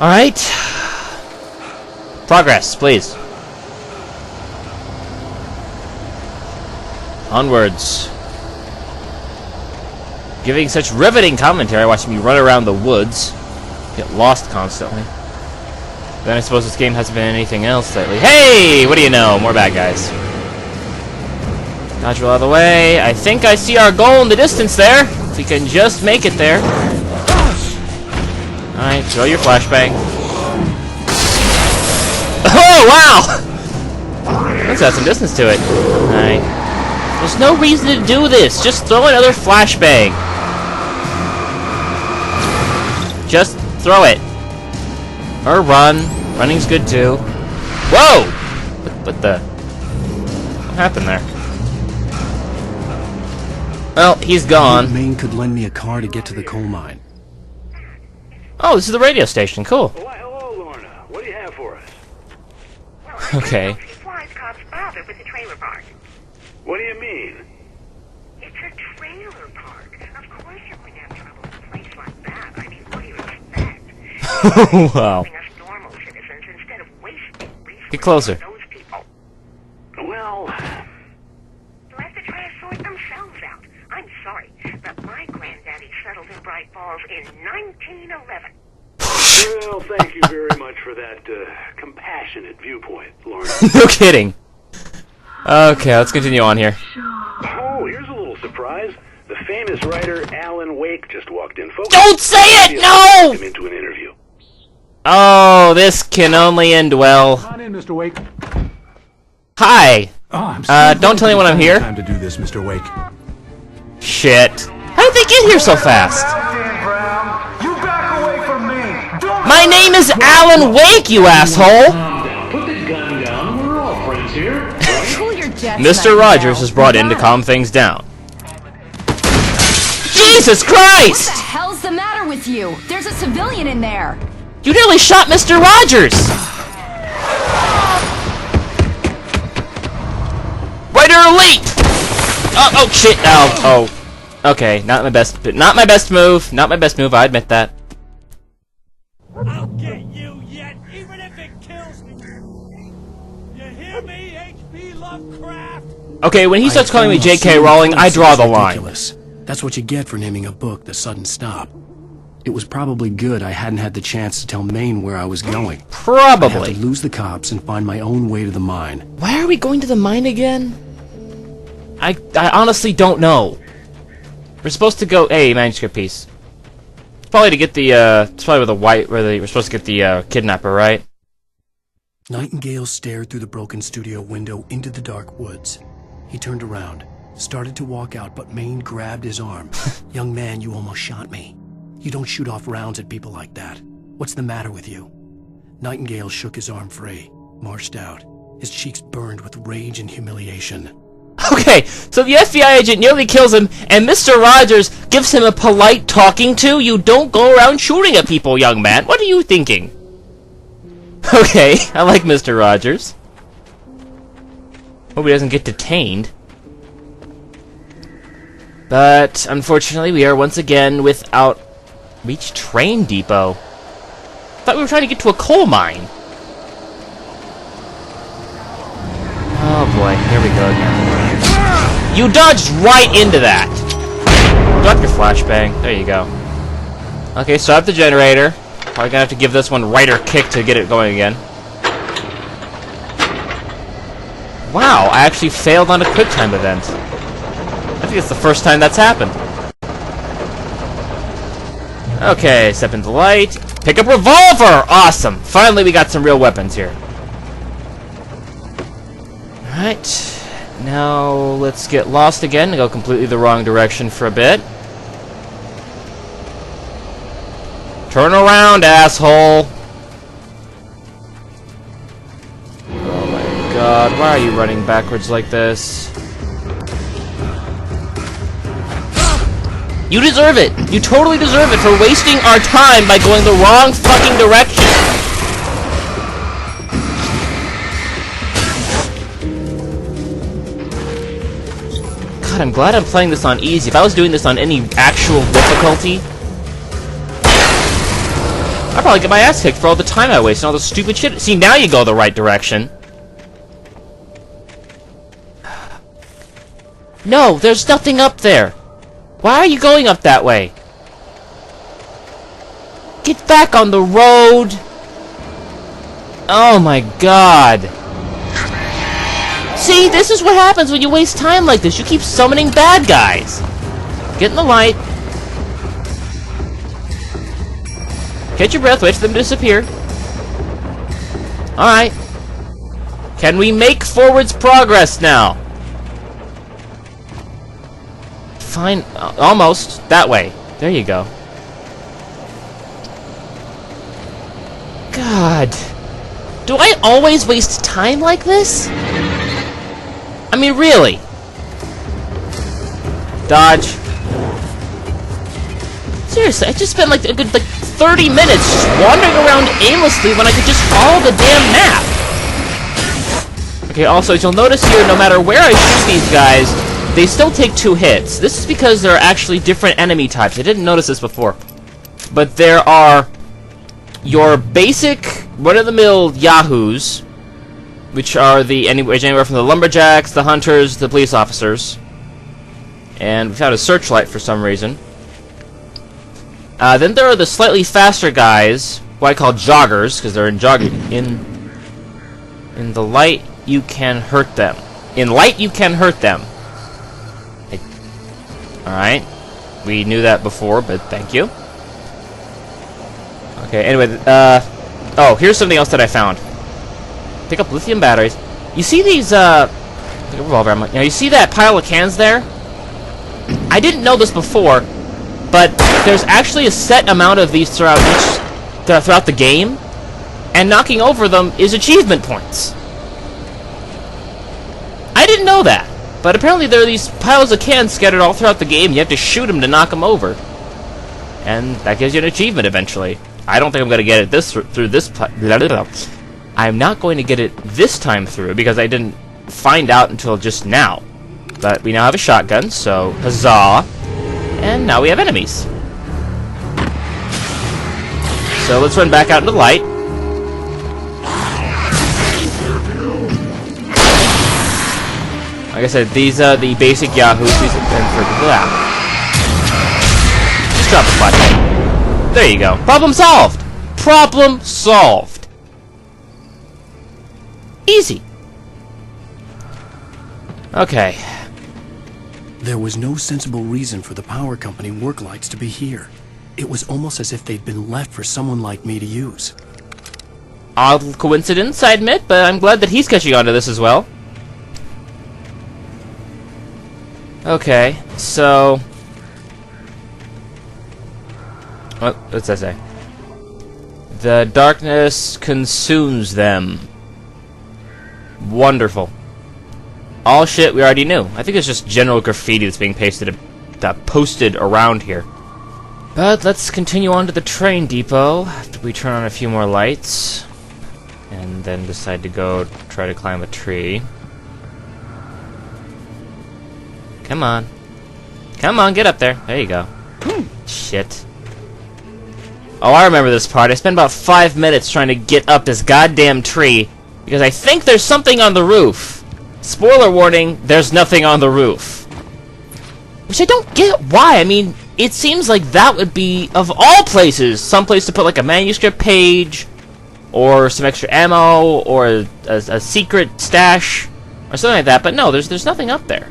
Alright. Progress, please. Onwards. Giving such riveting commentary, watching me run around the woods. Get lost constantly. Then I suppose this game hasn't been anything else lately. Hey! What do you know? More bad guys. Dodge roll out of the way. I think I see our goal in the distance there. If we can just make it there. Alright, throw your flashbang. Oh, wow! Let's add some distance to it. Alright. There's no reason to do this. Just throw another flashbang. Just throw it. Or run. Running's good too. Whoa! What the? What happened there? Well, he's gone. Maine could lend me a car to get to the coal mine. Oh, this is the radio station. Cool. Why, hello, Lorna. What do you have for us? Okay. Flies cops bother with the trailer park. What do you mean? It's a trailer park. Of course you're going to have trouble with a place like that. I mean, what do you expect? Wow. Us normal citizens instead of wasting resources Get closer. on those people. Well, Let the try to sort themselves out. I'm sorry, but my granddaddy settled in Bright Falls in 1911. well, thank you very much for that compassionate viewpoint, Lorna. No kidding. Okay, let's continue on here. Oh, here's a little surprise. The famous writer Alan Wake just walked in. Folks, Don't say it! No! him into an interview. Oh, this can only end well. Come on in, Mr. Wake. Hi. I'm don't tell anyone I'm here. Time to do this, Mr. Wake. Shit. How did they get here so fast? You back away from me! Don't My name is Alan Wake, you asshole! Put the gun down. We're all friends here. Cool your jets, Mr. Rogers is brought in to calm things down. Jesus Christ! What the hell's the matter with you? There's a civilian in there. You nearly shot Mr. Rogers! Writer elite! Oh shit! Oh. Okay, not my best move. Not my best move. I admit that. I'll get you yet, even if it kills me. You hear me, H.P. Lovecraft? Okay, when he starts calling me J.K. Rowling, I draw the line. Ridiculous. That's what you get for naming a book The Sudden Stop. It was probably good I hadn't had the chance to tell Maine where I was going. I Probably. had to lose the cops and find my own way to the mine. Why are we going to the mine again? I honestly don't know. We're supposed to go. Hey, manuscript piece. It's probably to get the. It's probably where we're supposed to get the kidnapper, right? Nightingale stared through the broken studio window into the dark woods. He turned around, started to walk out, but Maine grabbed his arm. Young man, you almost shot me. You don't shoot off rounds at people like that. What's the matter with you? Nightingale shook his arm free, marched out. His cheeks burned with rage and humiliation. Okay, so the FBI agent nearly kills him, and Mr. Rogers gives him a polite talking to. You don't go around shooting at people, young man. What are you thinking? Okay, I like Mr. Rogers. Hope he doesn't get detained. But, unfortunately, we are once again without reach train depot. Thought we were trying to get to a coal mine. Oh boy, here we go again. You dodged right into that! Drop your flashbang. There you go. Okay, start the generator. Probably gonna have to give this one writer kick to get it going again. Wow, I actually failed on a QuickTime event. I think it's the first time that's happened. Okay, step into the light. Pick up revolver! Awesome! Finally we got some real weapons here. Alright. Now, let's get lost again and go completely the wrong direction for a bit. Turn around, asshole! Oh my god, why are you running backwards like this? You deserve it! You totally deserve it for wasting our time by going the wrong fucking direction! God, I'm glad I'm playing this on easy. If I was doing this on any actual difficulty... I'll probably get my ass kicked for all the time I waste and all the stupid shit. See, now you go the right direction. No, there's nothing up there. Why are you going up that way? Get back on the road. Oh my god. See, this is what happens when you waste time like this. You keep summoning bad guys. Get in the light. Catch your breath, wait for them to disappear. Alright. Can we make forwards progress now? Fine. Almost. That way. There you go. God. Do I always waste time like this? I mean, really? Dodge. Seriously, I just spent like a good 30 minutes just wandering around aimlessly when I could just follow the damn map. Okay, also, as you'll notice here, no matter where I shoot these guys, they still take 2 hits. This is because there are actually different enemy types. I didn't notice this before. But there are your basic, run-of-the-mill yahoos, which are the anywhere from the lumberjacks, the hunters, the police officers. And we found a searchlight for some reason. Then there are the slightly faster guys, who I call joggers, because they're in jogging. In the light, you can hurt them. In light, you can hurt them. Alright. We knew that before, but thank you. Okay, anyway, oh, here's something else that I found. Pick up lithium batteries. You see these, pick up a revolver ammo. Now, you see that pile of cans there? I didn't know this before, but there's actually a set amount of these throughout the game, and knocking over them is achievement points. I didn't know that, but apparently there are these piles of cans scattered all throughout the game. You have to shoot them to knock them over, and that gives you an achievement eventually. I don't think I'm going to get it through this. I'm not going to get it this time through because I didn't find out until just now. But we now have a shotgun, so huzzah! And now we have enemies. So let's run back out into the light. Like I said, these are the basic yahoos. Just drop the flashlight. There you go. Problem solved! Problem solved! Easy. Okay. There was no sensible reason for the power company work lights to be here. It was almost as if they'd been left for someone like me to use. Odd coincidence, I admit, but I'm glad that he's catching on to this as well. Okay, so... what's that say? The darkness consumes them. Wonderful. All shit we already knew. I think it's just general graffiti that's being posted around here. But let's continue on to the train depot after we turn on a few more lights. And then decide to go try to climb a tree. Come on. Come on, get up there. There you go. Shit. Oh, I remember this part. I spent about 5 minutes trying to get up this goddamn tree because I think there's something on the roof. Spoiler warning, there's nothing on the roof. Which I don't get why. I mean, it seems like that would be, of all places, some place to put like a manuscript page, or some extra ammo, or a secret stash, or something like that. But no, there's nothing up there.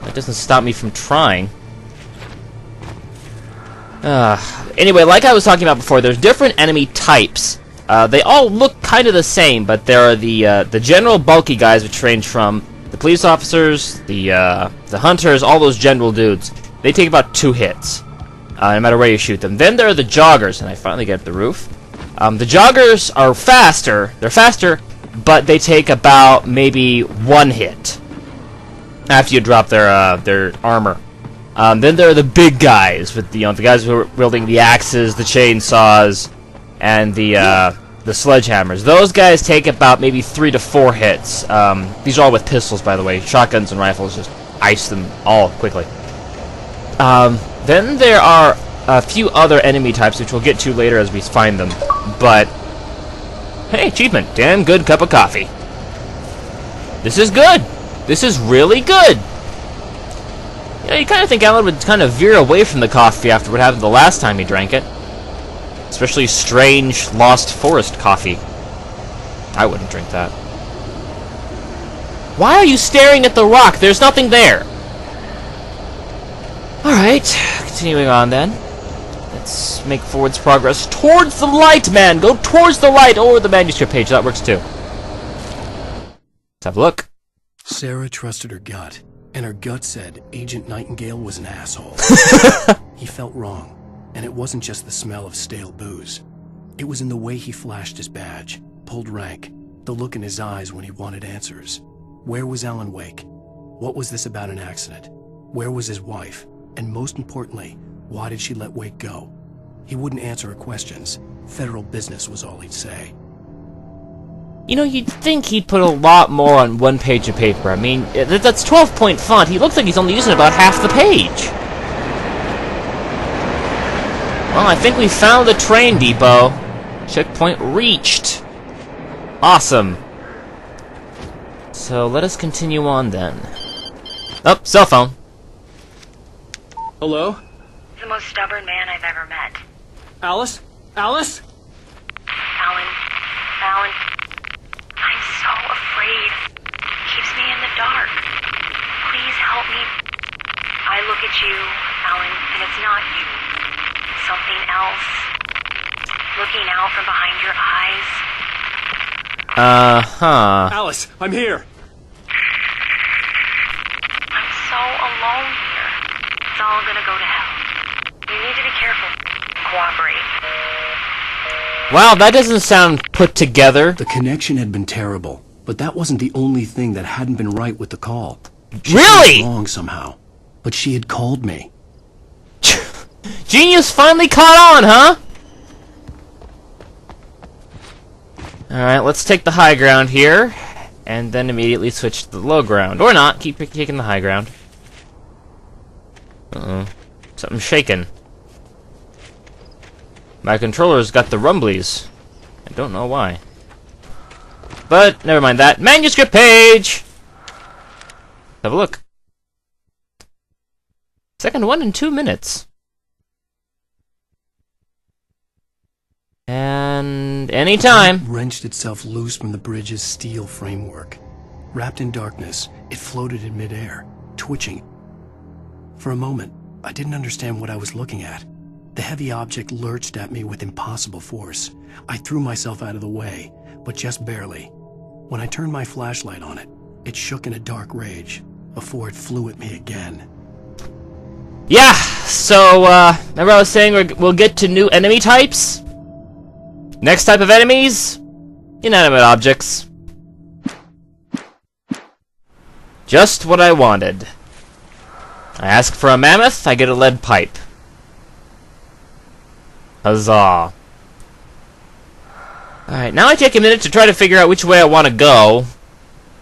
That doesn't stop me from trying. Anyway, like I was talking about before, there's different enemy types. They all look kind of the same, but there are the general bulky guys, which range from the police officers, the hunters, all those general dudes. They take about 2 hits, no matter where you shoot them. Then there are the joggers, and I finally get the roof. The joggers are faster. They're faster, but they take about maybe 1 hit after you drop their armor. Then there are the big guys with the guys who are wielding the axes, the chainsaws, and the sledgehammers. Those guys take about maybe 3 to 4 hits. These are all with pistols, by the way. Shotguns and rifles just ice them all quickly. Then there are a few other enemy types, which we'll get to later as we find them. But, hey, achievement. Damn good cup of coffee. This is good. This is really good. You know, you kind of think Alan would kind of veer away from the coffee after what happened the last time he drank it. Especially strange, lost forest coffee. I wouldn't drink that. Why are you staring at the rock? There's nothing there. Alright, continuing on then. Let's make forwards progress towards the light, man! Go towards the light or the manuscript page. That works too. Let's have a look. Sarah trusted her gut, and her gut said Agent Nightingale was an asshole. He felt wrong, and it wasn't just the smell of stale booze. It was in the way he flashed his badge, pulled rank, the look in his eyes when he wanted answers. Where was Alan Wake? What was this about an accident? Where was his wife? And most importantly, why did she let Wake go? He wouldn't answer her questions. Federal business was all he'd say. You know, you'd think he'd put a lot more on one page of paper. I mean, that's 12-point font. He looks like he's only using about half the page. Well, I think we found the train depot. Checkpoint reached. Awesome. So, let us continue on then. Oh, cell phone. Hello? The most stubborn man I've ever met. Alice? Alice? Alan, I'm so afraid. Keeps me in the dark. Please help me. I look at you, Alan, and it's not you. Something else. Looking out from behind your eyes. Alice, I'm here. I'm so alone here. It's all gonna go to hell. You need to be careful. Cooperate. Wow, that doesn't sound put together. The connection had been terrible, but that wasn't the only thing that hadn't been right with the call. Really? She was wrong somehow, but she had called me. Genius finally caught on, huh? Alright, let's take the high ground here, and then immediately switch to the low ground. Or not, keep taking the high ground. Uh-oh. Something's shaking. My controller's got the rumblies. I don't know why. But, never mind that. Manuscript page! Have a look. Second one in 2 minutes. And anytime. It wrenched itself loose from the bridge's steel framework. Wrapped in darkness, it floated in midair, twitching. For a moment, I didn't understand what I was looking at. The heavy object lurched at me with impossible force. I threw myself out of the way, but just barely. When I turned my flashlight on it, it shook in a dark rage before it flew at me again. Yeah, so, remember I was saying we'll get to new enemy types? Next type of enemies? Inanimate objects. Just what I wanted. I ask for a mammoth, I get a lead pipe. Huzzah. Alright, now I take a minute to try to figure out which way I want to go.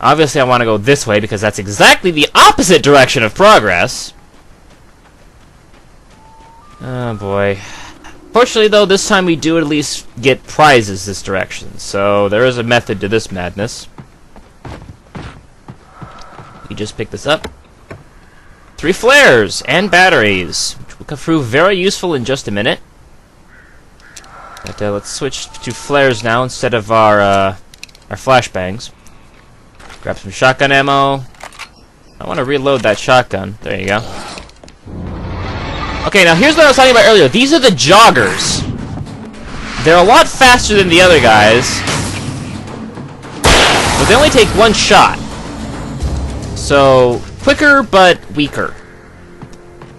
Obviously I want to go this way because that's exactly the opposite direction of progress. Oh boy. Fortunately though, this time we do at least get prizes this direction, so there is a method to this madness. You just pick this up. 3 flares and batteries, which will prove very useful in just a minute. But let's switch to flares now instead of our flashbangs. Grab some shotgun ammo. I want to reload that shotgun. There you go. Okay, now here's what I was talking about earlier. These are the joggers. They're a lot faster than the other guys, but they only take 1 shot. So, quicker but weaker.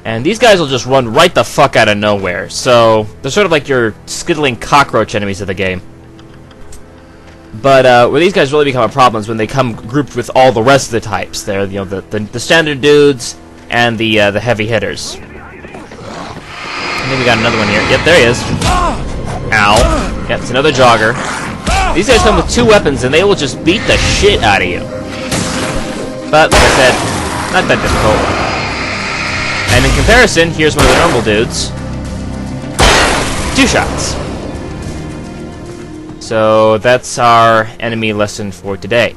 And these guys will just run right the fuck out of nowhere. So, they're sort of like your skittling cockroach enemies of the game. But where these guys really become a problem is when they come grouped with all the rest of the types. They're, you know, the standard dudes and the heavy hitters. I think we got another one here. Yep, there he is. Ow. Yep, it's another jogger. These guys come with 2 weapons and they will just beat the shit out of you. But, like I said, not that difficult. And in comparison, here's one of the normal dudes. 2 shots. So that's our enemy lesson for today.